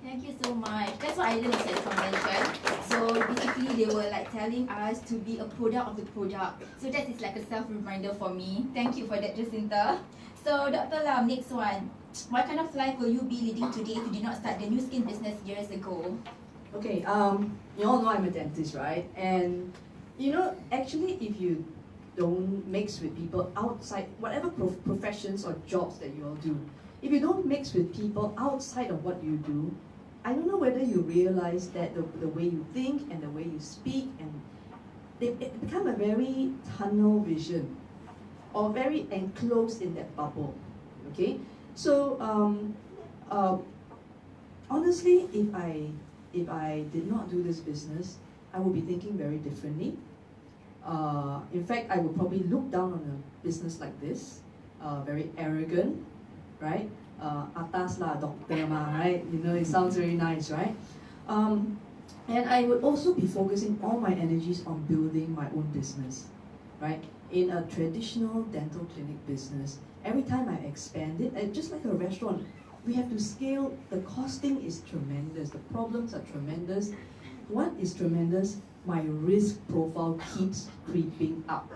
Thank you so much. That's what I learned at convention. So basically they were like telling us to be a product of the product. So that is like a self-reminder for me. Thank you for that, Jacinta. So Dr. Lam, next one. What kind of life will you be leading today if you did not start the new skin business years ago? Okay, you all know I'm a dentist, right? And actually if you don't mix with people outside, whatever professions or jobs that you all do, if you don't mix with people outside of what you do, I don't know whether you realize that the way you think and the way you speak, and it become a very tunnel vision or very enclosed in that bubble, okay? So honestly, if I did not do this business, I would be thinking very differently. In fact, I would probably look down on a business like this, very arrogant, right? Atas lah, doctor ma, right? It sounds very nice, right? And I would also be focusing all my energies on building my own business, right? In a traditional dental clinic business, every time I expand it, just like a restaurant, we have to scale. The costing is tremendous. The problems are tremendous. What is tremendous? My risk profile keeps creeping up.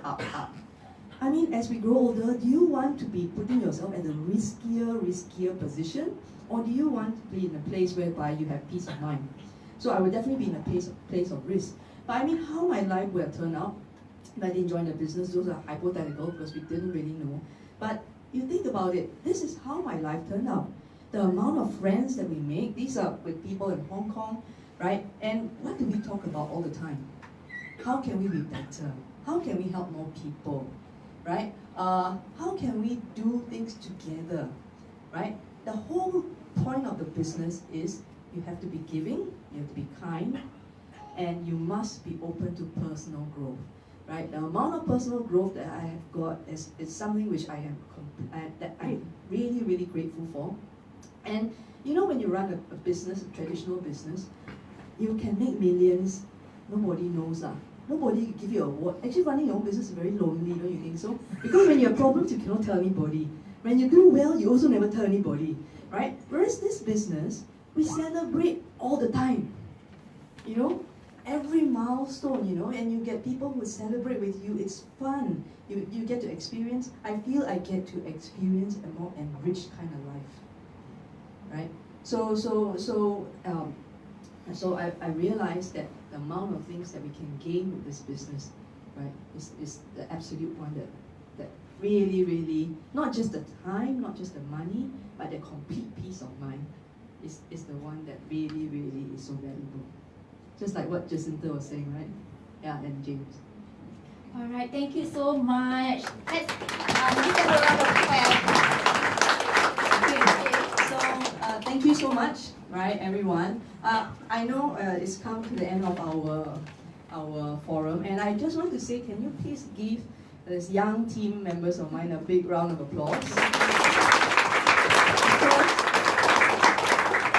I mean, as we grow older, do you want to be putting yourself at a riskier position? Or do you want to be in a place whereby you have peace of mind? So I would definitely be in a place of risk. But I mean, how my life will turn out if I didn't join the business, those are hypothetical because we didn't really know. But you think about it, this is how my life turned out. The amount of friends that we make, these are with people in Hong Kong, right? And what do we talk about all the time? How can we be better? How can we help more people, right? How can we do things together, right? The whole point of the business is you have to be giving, you have to be kind, and you must be open to personal growth, right? The amount of personal growth that I have got is something which I'm really, really grateful for. And when you run a business, a traditional business, you can make millions, nobody knows. Nobody give you a award. Actually, running your own business is very lonely, don't you think so? Because when you have problems, you cannot tell anybody. When you do well, you also never tell anybody, right? Whereas this business, we celebrate all the time. Every milestone, and you get people who celebrate with you. It's fun. You get to experience, I feel I get to experience a more enriched kind of life, right? So I realized that the amount of things that we can gain with this business, right, is the absolute one that really, really, not just the time, not just the money, but the complete peace of mind is the one that really, really is so valuable. Just like what Jacinta was saying, right? Yeah, and James. All right, thank you so much. Let's give them a round of applause. Okay, so thank you so much, right, everyone. I know it's come to the end of our forum, and I just want to say, can you please give there's young team members of mine, a big round of applause.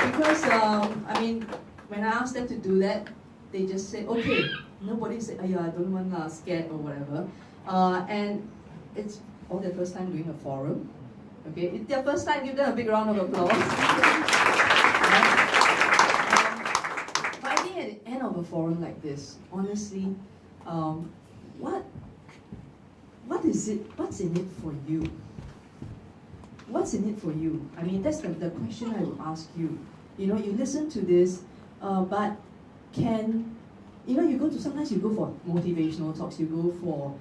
Because I mean, when I asked them to do that, they just said, okay. Nobody said, oh yeah, I don't want to scared or whatever. And it's all their first time doing a forum. Okay, it's their first time, give them a big round of applause. But I think at the end of a forum like this, honestly, what is it? What's in it for you? What's in it for you? I mean, that's the question I would ask you. You know, you listen to this, but sometimes you go for motivational talks, you go for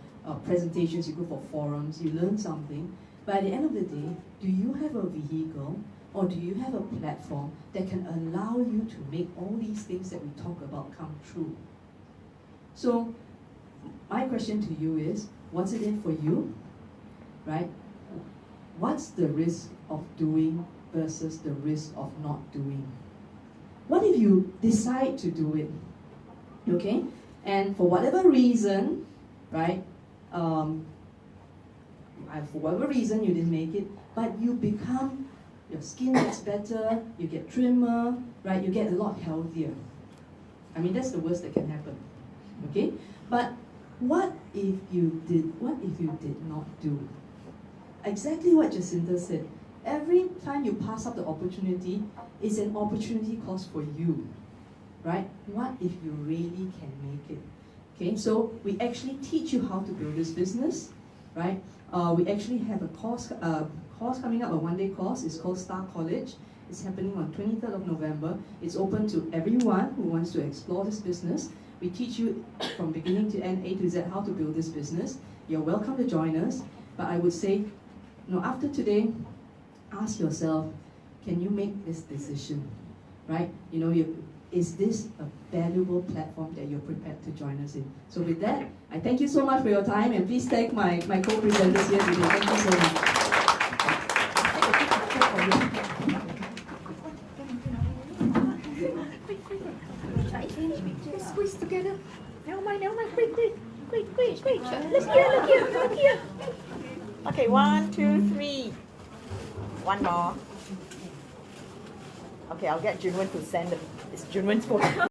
presentations, you go for forums, you learn something. But at the end of the day, do you have a vehicle or do you have a platform that can allow you to make all these things that we talk about come true? So, my question to you is, what's it in for you? Right? What's the risk of doing versus the risk of not doing? What if you decide to do it? Okay? And for whatever reason, right? For whatever reason you didn't make it, but you become, your skin gets better, you get trimmer, right? You get a lot healthier. I mean, that's the worst that can happen. Okay? But what if you did not do? Exactly what Jacinta said. Every time you pass up the opportunity, it's an opportunity cost for you. Right? What if you really can make it? Okay, so we actually teach you how to build this business, right? We actually have a course coming up, a one-day course. It's called Star College. It's happening on 23rd of November. It's open to everyone who wants to explore this business. We teach you from beginning to end, A to Z, how to build this business. You're welcome to join us. But I would say, after today, ask yourself, can you make this decision, right? Is this a valuable platform that you're prepared to join us in? So with that, I thank you so much for your time, and please thank my co-presenters here today. Thank you so much. Squeeze together. Never mind, quick. Look here. Okay, 1, 2, 3. One more. Okay, I'll get Junwen to send it's Junwen's phone.